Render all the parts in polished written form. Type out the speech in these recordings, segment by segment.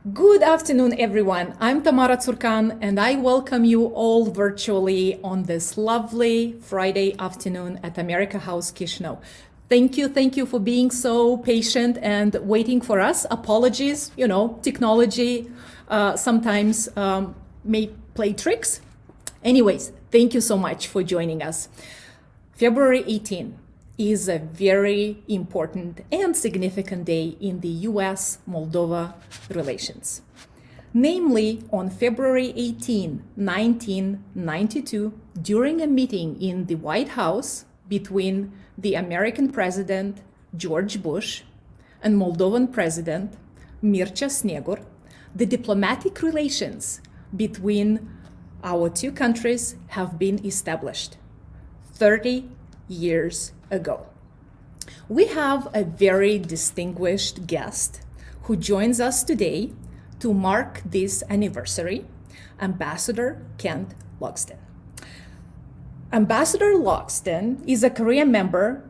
Good afternoon, everyone. I'm Tamara Tsurkan, and I welcome you all virtually on this lovely Friday afternoon at America House Chisinau. Thank you for being so patient and waiting for us. Apologies, technology sometimes may play tricks. Anyways, thank you so much for joining us. February 18 is a very important and significant day in the US-Moldova relations. Namely, on February 18, 1992, during a meeting in the White House between the American President George Bush and Moldovan President Mircea Snegur, the diplomatic relations between our two countries have been established 30 years ago. We have a very distinguished guest who joins us today to mark this anniversary, Ambassador Kent Logsdon. Ambassador Logsdon is a career member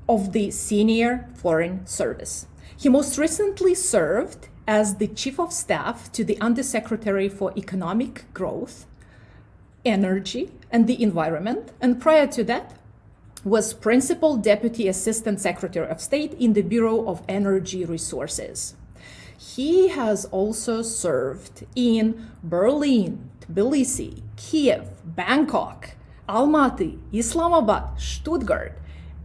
of the Senior Foreign Service. He most recently served as the Chief of Staff to the Undersecretary for Economic Growth, Energy, and the Environment, and prior to that, was Principal Deputy Assistant Secretary of State in the Bureau of Energy Resources. He has also served in Berlin, Tbilisi, Kiev, Bangkok, Almaty, Islamabad, Stuttgart,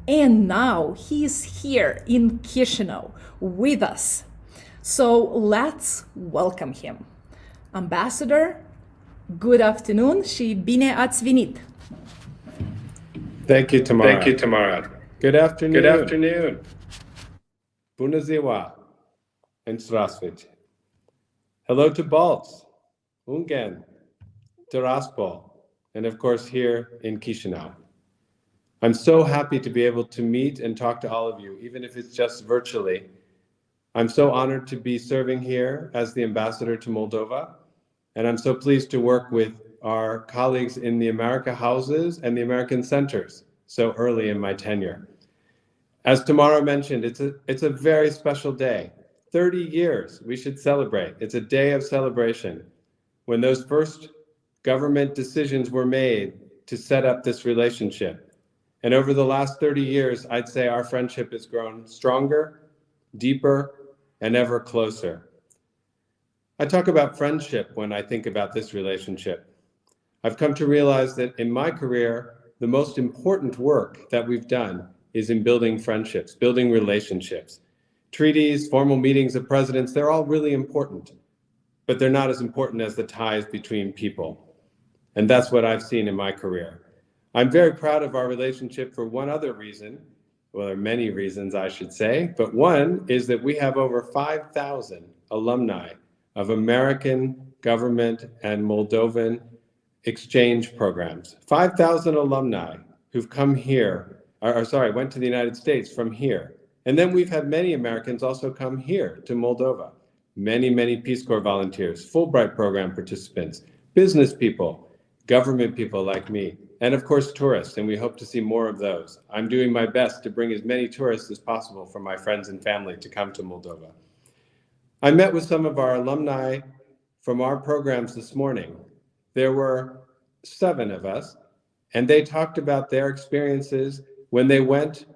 and now he is here in Chisinau with us. So let's welcome him. Ambassador, good afternoon și bine ați venit. Thank you, Tamara. Thank you, Tamara. Good afternoon. Good afternoon. Bună ziua and zdravstvuyte. Hello to Balts, Ungen, Tiraspol, and of course here in Chisinau. I'm so happy to be able to meet and talk to all of you, even if it's just virtually. I'm so honored to be serving here as the ambassador to Moldova, and I'm so pleased to work with our colleagues in the America houses and the American centers so early in my tenure. As Tamara mentioned, it's a very special day. 30 years we should celebrate. It's a day of celebration when those first government decisions were made to set up this relationship. And over the last 30 years, I'd say our friendship has grown stronger, deeper, and ever closer. I talk about friendship when I think about this relationship. I've come to realize that in my career, the most important work that we've done is in building friendships, building relationships. Treaties, formal meetings of presidents, they're all really important, but they're not as important as the ties between people. And that's what I've seen in my career. I'm very proud of our relationship for one other reason. Well, there are many reasons, I should say, but one is that we have over 5,000 alumni of American government and Moldovan exchange programs. 5,000 alumni who've come here, went to the United States from here. And then we've had many Americans also come here to Moldova. Many Peace Corps volunteers, Fulbright program participants, business people, government people like me, and of course tourists, and we hope to see more of those. I'm doing my best to bring as many tourists as possible from my friends and family to come to Moldova. I met with some of our alumni from our programs this morning. There were 7 of us, and they talked about their experiences when they went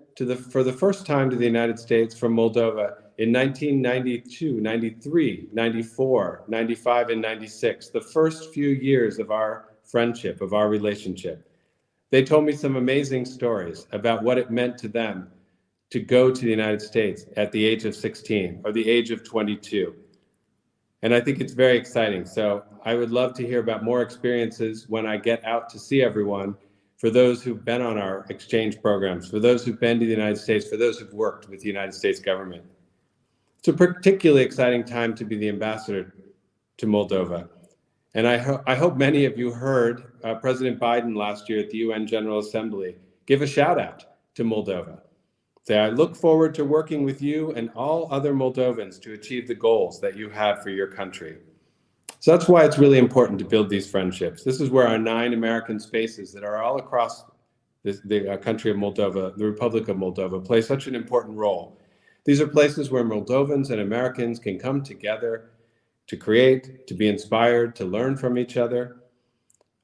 for the first time to the United States from Moldova in 1992, 93, 94, 95, and 96, the first few years of our friendship, of our relationship. They told me some amazing stories about what it meant to them to go to the United States at the age of 16 or the age of 22. And I think it's very exciting. So I would love to hear about more experiences when I get out to see everyone, for those who've been on our exchange programs, for those who've been to the United States, for those who've worked with the United States government. It's a particularly exciting time to be the ambassador to Moldova. And I hope many of you heard President Biden last year at the UN General Assembly give a shout out to Moldova. Say, I look forward to working with you and all other Moldovans to achieve the goals that you have for your country. So that's why it's really important to build these friendships. This is where our 9 American spaces that are all across the country of Moldova, the Republic of Moldova, play such an important role. These are places where Moldovans and Americans can come together to create, to be inspired, to learn from each other.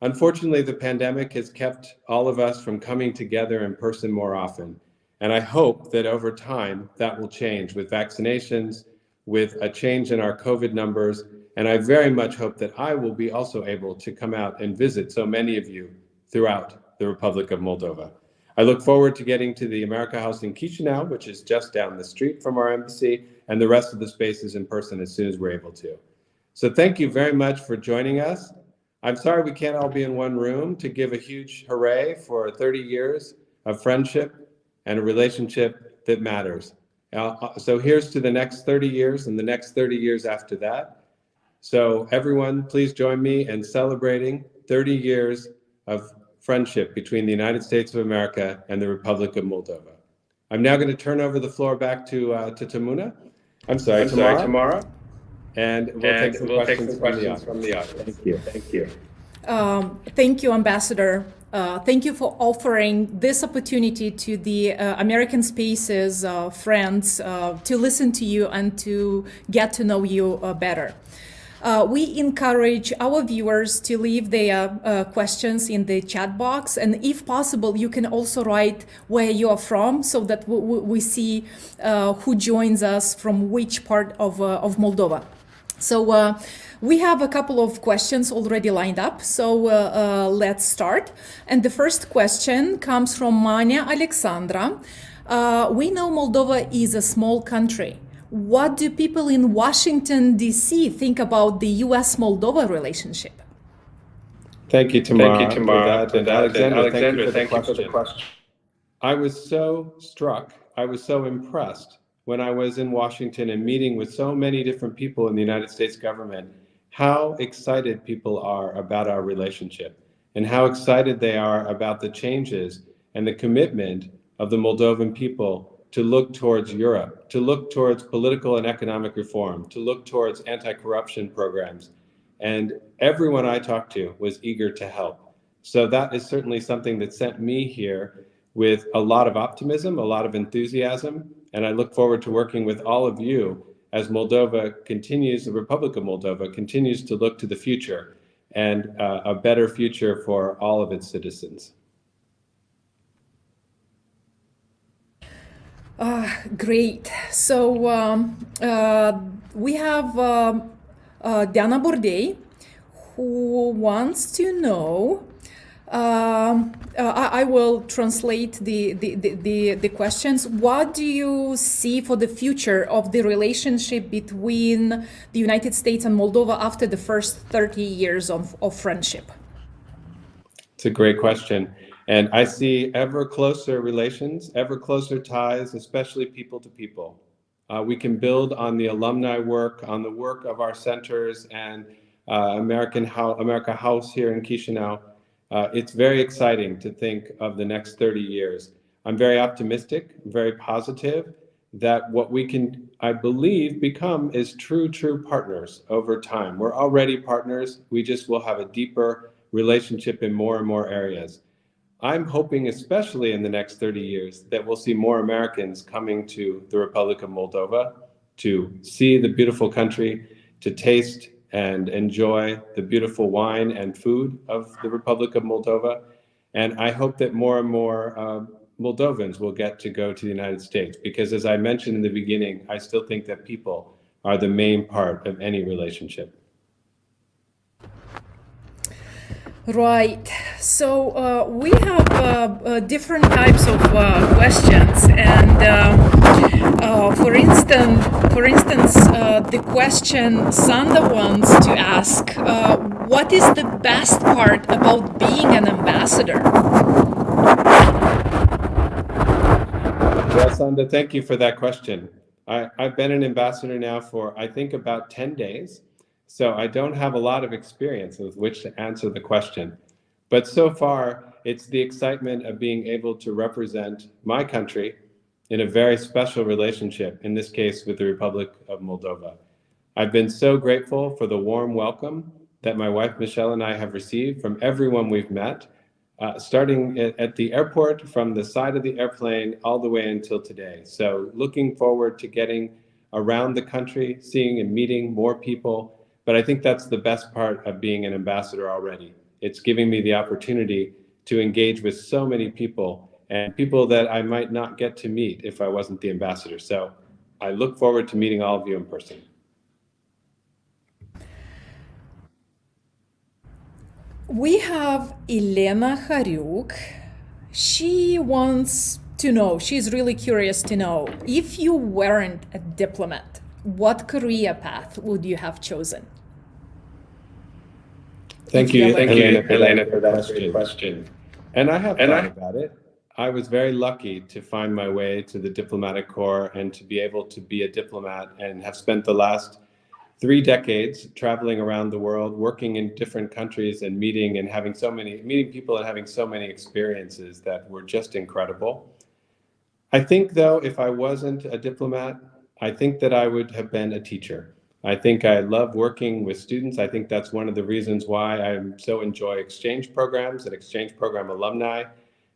Unfortunately, the pandemic has kept all of us from coming together in person more often. And I hope that over time that will change with vaccinations, with a change in our COVID numbers. And I very much hope that I will be also able to come out and visit so many of you throughout the Republic of Moldova. I look forward to getting to the America House in Chisinau, which is just down the street from our embassy, and the rest of the spaces in person as soon as we're able to. So thank you very much for joining us. I'm sorry we can't all be in one room to give a huge hooray for 30 years of friendship and a relationship that matters. So here's to the next 30 years and the next 30 years after that. So everyone, please join me in celebrating 30 years of friendship between the United States of America and the Republic of Moldova. I'm now going to turn over the floor back to Tamuna. Tamara. And we'll take some questions from the audience. Thank you. Thank you, Ambassador. Thank you for offering this opportunity to the American Spaces friends to listen to you and to get to know you better. We encourage our viewers to leave their questions in the chat box, and if possible, you can also write where you are from so that we see who joins us from which part of Moldova. So we have a couple of questions already lined up, so let's start. And the first question comes from Mania Alexandra. We know Moldova is a small country. What do people in Washington, D.C. think about the U.S.-Moldova relationship? Thank you, Tamara, for that. And Alexander, thank you for the question. I was so struck, I was so impressed when I was in Washington and meeting with so many different people in the United States government, how excited people are about our relationship and how excited they are about the changes and the commitment of the Moldovan people to look towards Europe, to look towards political and economic reform, to look towards anti-corruption programs. And everyone I talked to was eager to help. So that is certainly something that sent me here with a lot of optimism, a lot of enthusiasm, and I look forward to working with all of you as Moldova continues, the Republic of Moldova continues to look to the future and a better future for all of its citizens. Great. So we have Diana Bordei, who wants to know. I will translate the questions. What do you see for the future of the relationship between the United States and Moldova after the first 30 years of friendship? It's a great question. And I see ever closer relations, ever closer ties, especially people to people. We can build on the alumni work, on the work of our centers and America House here in Chisinau. It's very exciting to think of the next 30 years. I'm very optimistic, very positive that what we can, I believe, become is true partners over time. We're already partners. We just will have a deeper relationship in more and more areas. I'm hoping, especially in the next 30 years, that we'll see more Americans coming to the Republic of Moldova to see the beautiful country, to taste and enjoy the beautiful wine and food of the Republic of Moldova. And I hope that more and more Moldovans will get to go to the United States, because as I mentioned in the beginning, I still think that people are the main part of any relationship. Right. So we have different types of questions, and for instance, the question Sanda wants to ask: what is the best part about being an ambassador? Well, Sanda, thank you for that question. I've been an ambassador now for, I think, about 10 days. So I don't have a lot of experience with which to answer the question. But so far, it's the excitement of being able to represent my country in a very special relationship, in this case with the Republic of Moldova. I've been so grateful for the warm welcome that my wife Michelle and I have received from everyone we've met, starting at the airport, from the side of the airplane, all the way until today. So looking forward to getting around the country, seeing and meeting more people, But I think that's the best part of being an ambassador already. It's giving me the opportunity to engage with so many people and people that I might not get to meet if I wasn't the ambassador. So I look forward to meeting all of you in person. We have Elena Hariuk. She wants to know, she's really curious to know, if you weren't a diplomat, what career path would you have chosen? Thank you, Elena, for that great question. And I have thought about it. I was very lucky to find my way to the diplomatic corps and to be able to be a diplomat, and have spent the last 3 decades traveling around the world, working in different countries and meeting people and having so many experiences that were just incredible. I think, though, if I wasn't a diplomat, I think that I would have been a teacher. I think I love working with students. I think that's one of the reasons why I so enjoy exchange programs and exchange program alumni.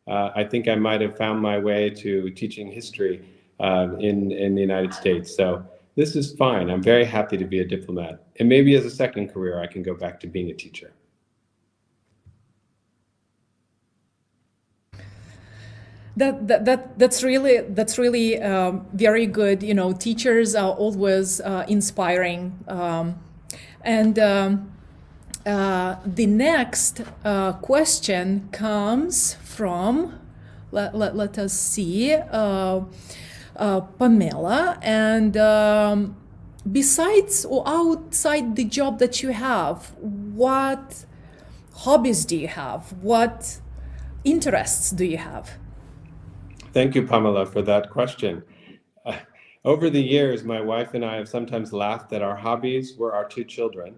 I think I might have found my way to teaching history in the United States. So this is fine. I'm very happy to be a diplomat. And maybe as a second career, I can go back to being a teacher. That's really very good. You know, teachers are always inspiring. The next question comes from, let us see, Pamela. And besides or outside the job that you have, what hobbies do you have? What interests do you have? Thank you, Pamela, for that question. Over the years, my wife and I have sometimes laughed that our hobbies were our 2 children,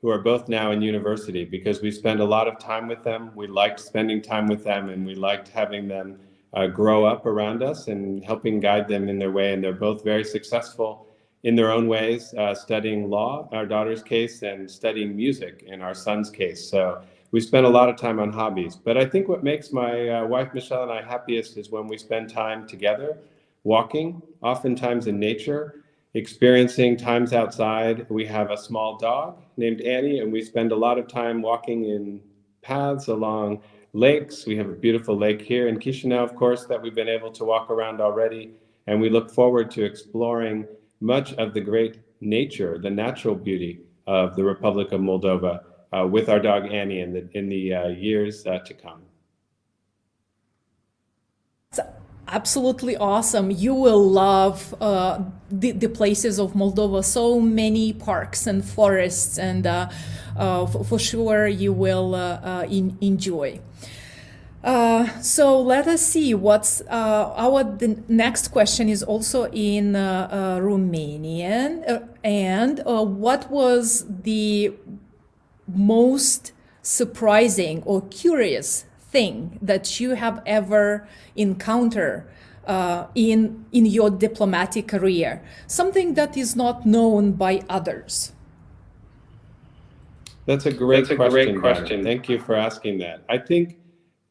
who are both now in university, because we spend a lot of time with them. We liked spending time with them, and we liked having them grow up around us and helping guide them in their way. And they're both very successful in their own ways, studying law, our daughter's case, and studying music in our son's case. So we spend a lot of time on hobbies. But I think what makes my wife, Michelle, and I happiest is when we spend time together, walking, oftentimes in nature, experiencing times outside. We have a small dog named Annie, and we spend a lot of time walking in paths along lakes. We have a beautiful lake here in Chisinau, of course, that we've been able to walk around already. And we look forward to exploring much of the great nature, the natural beauty of the Republic of Moldova with our dog Annie in the years to come. It's absolutely awesome. You will love the places of Moldova. So many parks and forests, and for sure you will enjoy. So let us see what's the next question is also in Romanian. And what was the most surprising or curious thing that you have ever encountered in your diplomatic career? Something that is not known by others. That's a great question. Thank you for asking that. I think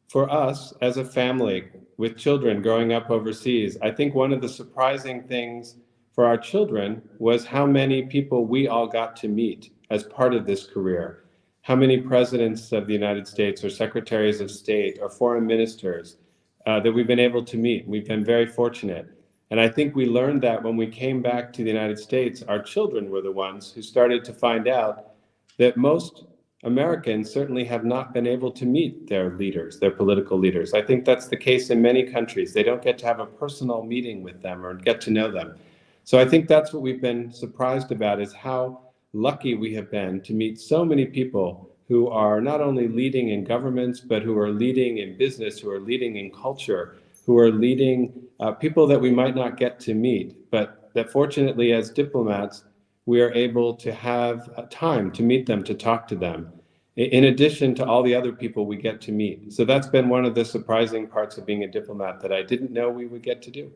for us as a family with children growing up overseas, I think one of the surprising things for our children was how many people we all got to meet as part of this career. How many presidents of the United States or secretaries of state or foreign ministers that we've been able to meet. We've been very fortunate. And I think we learned that when we came back to the United States, our children were the ones who started to find out that most Americans certainly have not been able to meet their leaders, their political leaders. I think that's the case in many countries. They don't get to have a personal meeting with them or get to know them. So I think that's what we've been surprised about, is how lucky we have been to meet so many people who are not only leading in governments, but who are leading in business, who are leading in culture, who are leading people that we might not get to meet, but that fortunately as diplomats, we are able to have time to meet them, to talk to them, in addition to all the other people we get to meet. So that's been one of the surprising parts of being a diplomat that I didn't know we would get to do.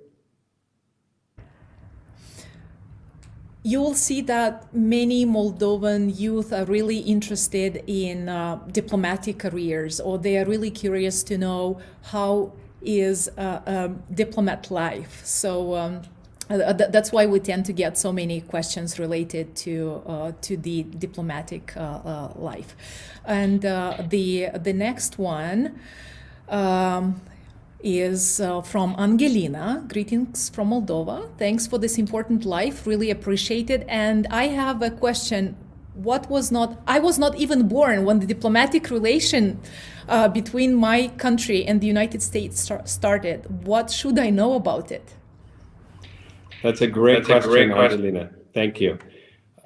You will see that many Moldovan youth are really interested in diplomatic careers, or they are really curious to know how is diplomat life. So That's why we tend to get so many questions related to the diplomatic life. And the next one is from Angelina. Greetings from Moldova. Thanks for this important life. Really appreciate it. And I have a question. I was not even born when the diplomatic relation between my country and the United States started. What should I know about it? That's a great question, Angelina. Thank you.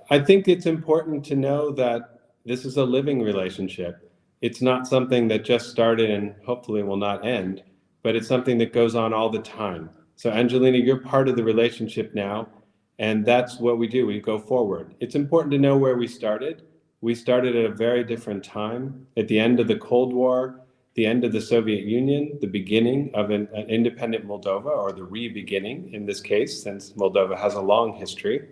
I think it's important to know that this is a living relationship. It's not something that just started and hopefully will not end, but it's something that goes on all the time. So Angelina, you're part of the relationship now, and that's what we do. We go forward. It's important to know where we started. We started at a very different time, at the end of the Cold War, the end of the Soviet Union, the beginning of an independent Moldova, or the re-beginning in this case, since Moldova has a long history.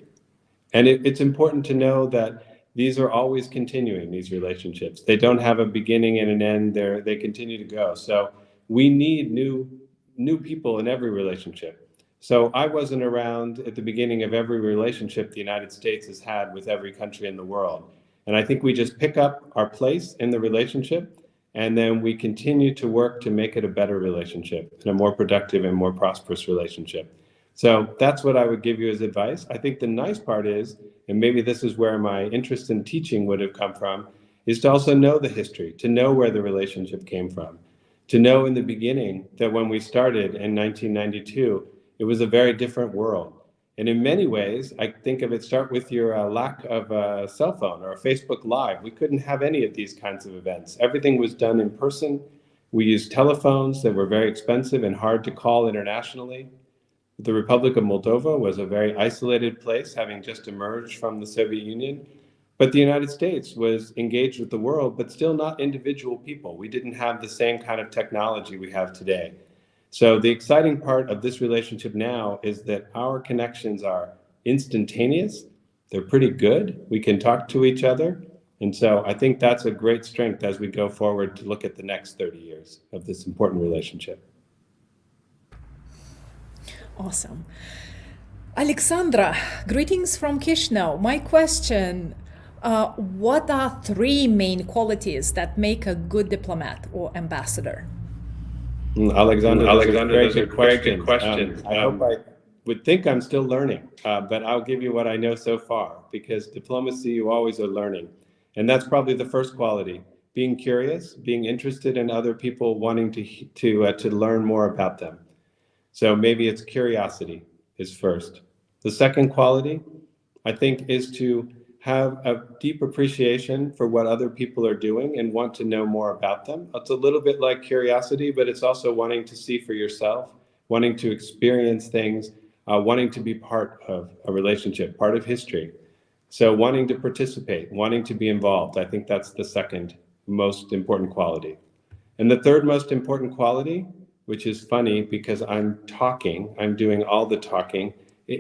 And it's important to know that these are always continuing, these relationships. They don't have a beginning and an end. They continue to go. So we need new people in every relationship. So I wasn't around at the beginning of every relationship the United States has had with every country in the world. And I think we just pick up our place in the relationship, and then we continue to work to make it a better relationship and a more productive and more prosperous relationship. So that's what I would give you as advice. I think the nice part is, and maybe this is where my interest in teaching would have come from, is to also know the history, to know where the relationship came from, to know in the beginning that when we started in 1992, it was a very different world. And in many ways, I think of it, start with your lack of a cell phone or a Facebook Live. We couldn't have any of these kinds of events. Everything was done in person. We used telephones that were very expensive and hard to call internationally. The Republic of Moldova was a very isolated place, having just emerged from the Soviet Union. But the United States was engaged with the world, but still not individual people. We didn't have the same kind of technology we have today. So the exciting part of this relationship now is that our connections are instantaneous. They're pretty good. We can talk to each other. And so I think that's a great strength as we go forward to look at the next 30 years of this important relationship. Awesome. Alexandra, greetings from Chisinau. My question, what are 3 main qualities that make a good diplomat or ambassador? Alexander, that's a very good question. I hope I would think I'm still learning, but I'll give you what I know so far, because diplomacy, you always are learning. And that's probably the first quality, being curious, being interested in other people, wanting to learn more about them. So maybe it's curiosity is first. The second quality, I think, is to have a deep appreciation for what other people are doing and want to know more about them. It's a little bit like curiosity, but it's also wanting to see for yourself, wanting to experience things, wanting to be part of a relationship, part of history. So wanting to participate, wanting to be involved. I think that's the second most important quality. And the third most important quality, which is funny because I'm doing all the talking,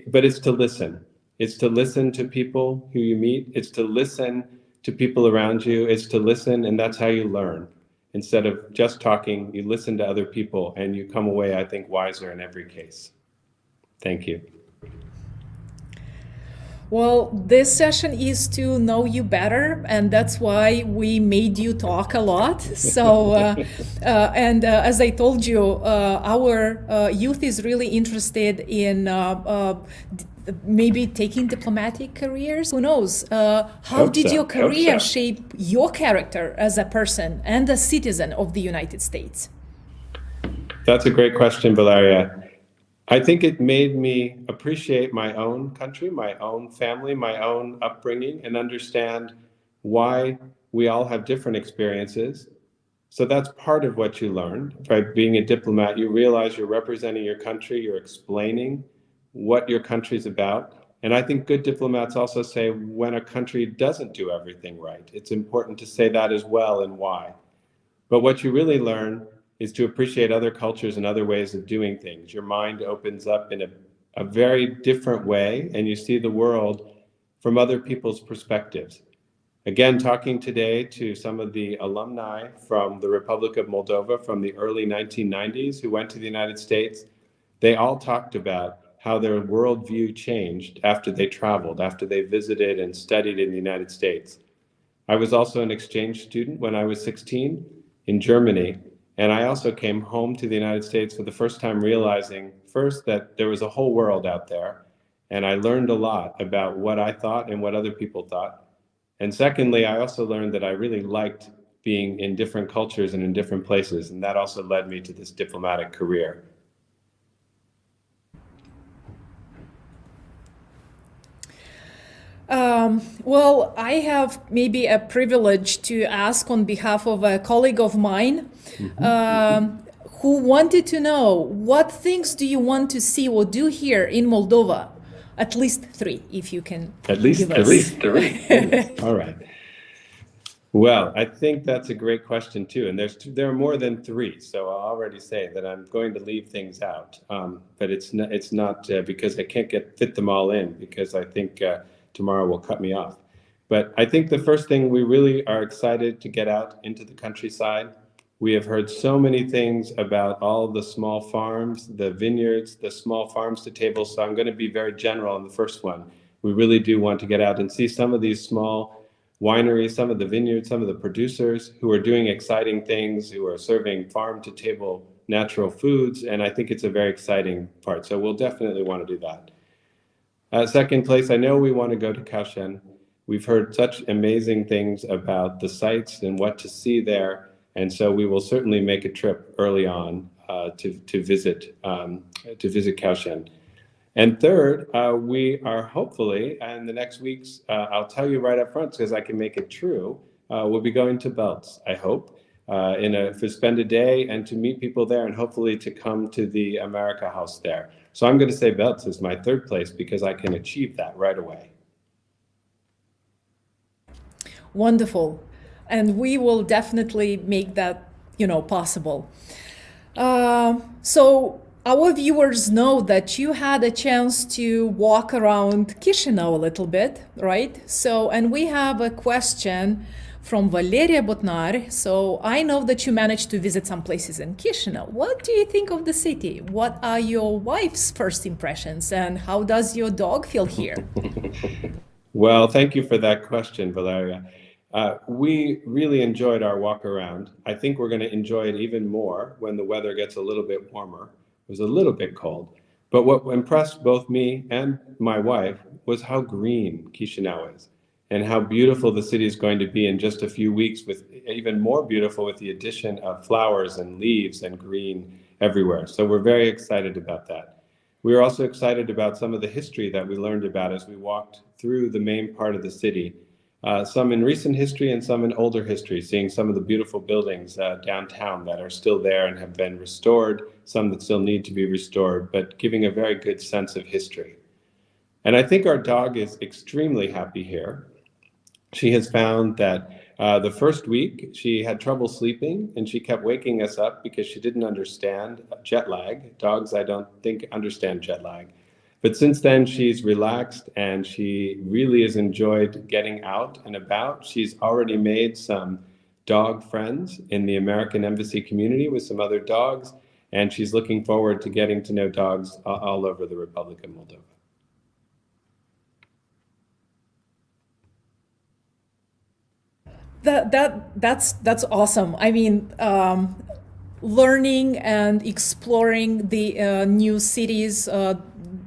but it's to listen. It's to listen to people who you meet. It's to listen to people around you. It's to listen, and that's how you learn. Instead of just talking, you listen to other people, and you come away, I think, wiser in every case. Thank you. Well, this session is to know you better, and that's why we made you talk a lot. So, and as I told you, our youth is really interested in maybe taking diplomatic careers. Who knows? How did your career shape your character as a person and a citizen of the United States? That's a great question, Valeria. I think it made me appreciate my own country, my own family, my own upbringing, and understand why we all have different experiences. So that's part of what you learn. By being a diplomat, you realize you're representing your country, you're explaining what your country's about. And I think good diplomats also say when a country doesn't do everything right, it's important to say that as well and why. But what you really learn is to appreciate other cultures and other ways of doing things. Your mind opens up in a very different way, and you see the world from other people's perspectives. Again, talking today to some of the alumni from the Republic of Moldova from the early 1990s who went to the United States, they all talked about how their worldview changed after they traveled, after they visited and studied in the United States. I was also an exchange student when I was 16 in Germany, and I also came home to the United States for the first time, realizing first that there was a whole world out there, and I learned a lot about what I thought and what other people thought. And secondly, I also learned that I really liked being in different cultures and in different places, and that also led me to this diplomatic career. Well, I have maybe a privilege to ask on behalf of a colleague of mine who wanted to know what things do you want to see or do here in Moldova? At least three, if you can. At least three. All right. Well, I think that's a great question too, and there are more than three. So I'll already say that I'm going to leave things out, but it's not because I can't fit them all in, because I think tomorrow will cut me off. But I think the first thing, we really are excited to get out into the countryside. We have heard so many things about all the small farms, the vineyards, the small farms to table. So I'm going to be very general on the first one. We really do want to get out and see some of these small wineries, some of the vineyards, some of the producers who are doing exciting things, who are serving farm to table natural foods. And I think it's a very exciting part. So we'll definitely want to do that. Second place, I know we want to go to Kaohsiung. We've heard such amazing things about the sites and what to see there. And so we will certainly make a trip early on to visit Kaohsiung. And third, we are hopefully, in the next weeks, I'll tell you right up front because I can make it true, we'll be going to Belts, I hope, to spend a day and to meet people there, and hopefully to come to the America House there. So I'm going to say Belts is my third place because I can achieve that right away. Wonderful. And we will definitely make that, possible. So our viewers know that you had a chance to walk around Chisinau a little bit, right? So, and we have a question from Valeria Botnar. So I know that you managed to visit some places in Chisinau. What do you think of the city? What are your wife's first impressions, and how does your dog feel here? Well, thank you for that question, Valeria. We really enjoyed our walk around. I think we're going to enjoy it even more when the weather gets a little bit warmer. It was a little bit cold. But what impressed both me and my wife was how green Chisinau is and how beautiful the city is going to be in just a few weeks, with even more beautiful with the addition of flowers and leaves and green everywhere. So we're very excited about that. We were also excited about some of the history that we learned about as we walked through the main part of the city. Some in recent history and some in older history, seeing some of the beautiful buildings downtown that are still there and have been restored, some that still need to be restored, but giving a very good sense of history. And I think our dog is extremely happy here. She has found that the first week she had trouble sleeping, and she kept waking us up because she didn't understand jet lag. Dogs, I don't think, understand jet lag. But since then, she's relaxed and she really has enjoyed getting out and about. She's already made some dog friends in the American Embassy community with some other dogs, and she's looking forward to getting to know dogs all over the Republic of Moldova. That's awesome. I mean, learning and exploring the new cities,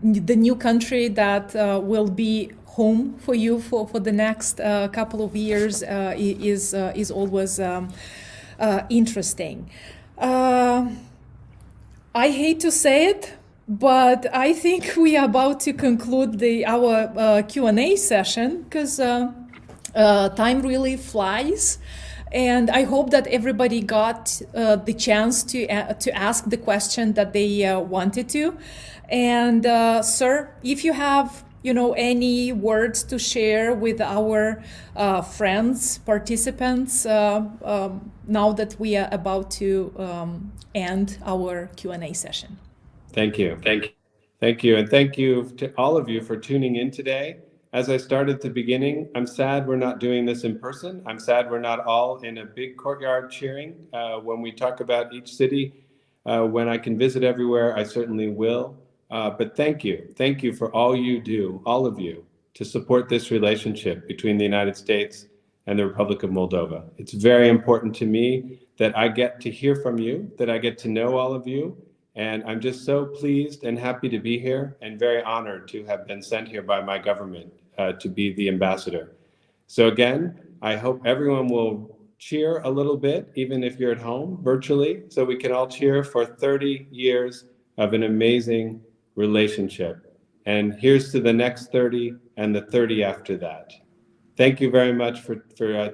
the new country that will be home for you for the next couple of years is always interesting. I hate to say it, but I think we are about to conclude our Q&A session because time really flies. And I hope that everybody got the chance to ask the question that they wanted to. And sir, if you have any words to share with our friends, participants, now that we are about to end our Q&A session. Thank you. Thank you. And thank you to all of you for tuning in today. As I started at the beginning, I'm sad we're not doing this in person. I'm sad we're not all in a big courtyard cheering when we talk about each city. When I can visit everywhere, I certainly will. But thank you. Thank you for all you do, all of you, to support this relationship between the United States and the Republic of Moldova. It's very important to me that I get to hear from you, that I get to know all of you. And I'm just so pleased and happy to be here and very honored to have been sent here by my government to be the ambassador. So again, I hope everyone will cheer a little bit, even if you're at home virtually, so we can all cheer for 30 years of an amazing relationship. And here's to the next 30 and the 30 after that. Thank you very much for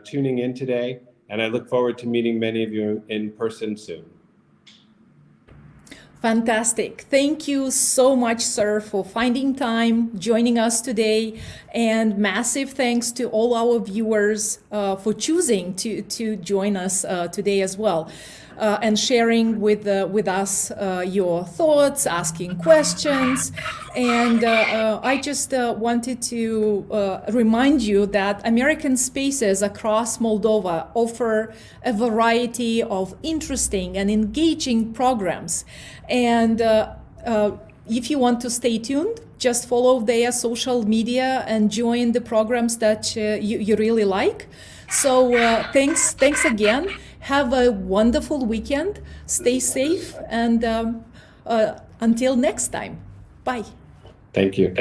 tuning in today, and I look forward to meeting many of you in person soon. Fantastic. Thank you so much, sir, for finding time, joining us today. And massive thanks to all our viewers for choosing to join us today as well. And sharing with us your thoughts, asking questions. And I just wanted to remind you that American Spaces across Moldova offer a variety of interesting and engaging programs. And if you want to stay tuned, just follow their social media and join the programs that you really like. So thanks again. Have a wonderful weekend. Stay safe, and until next time. Bye. Thank you.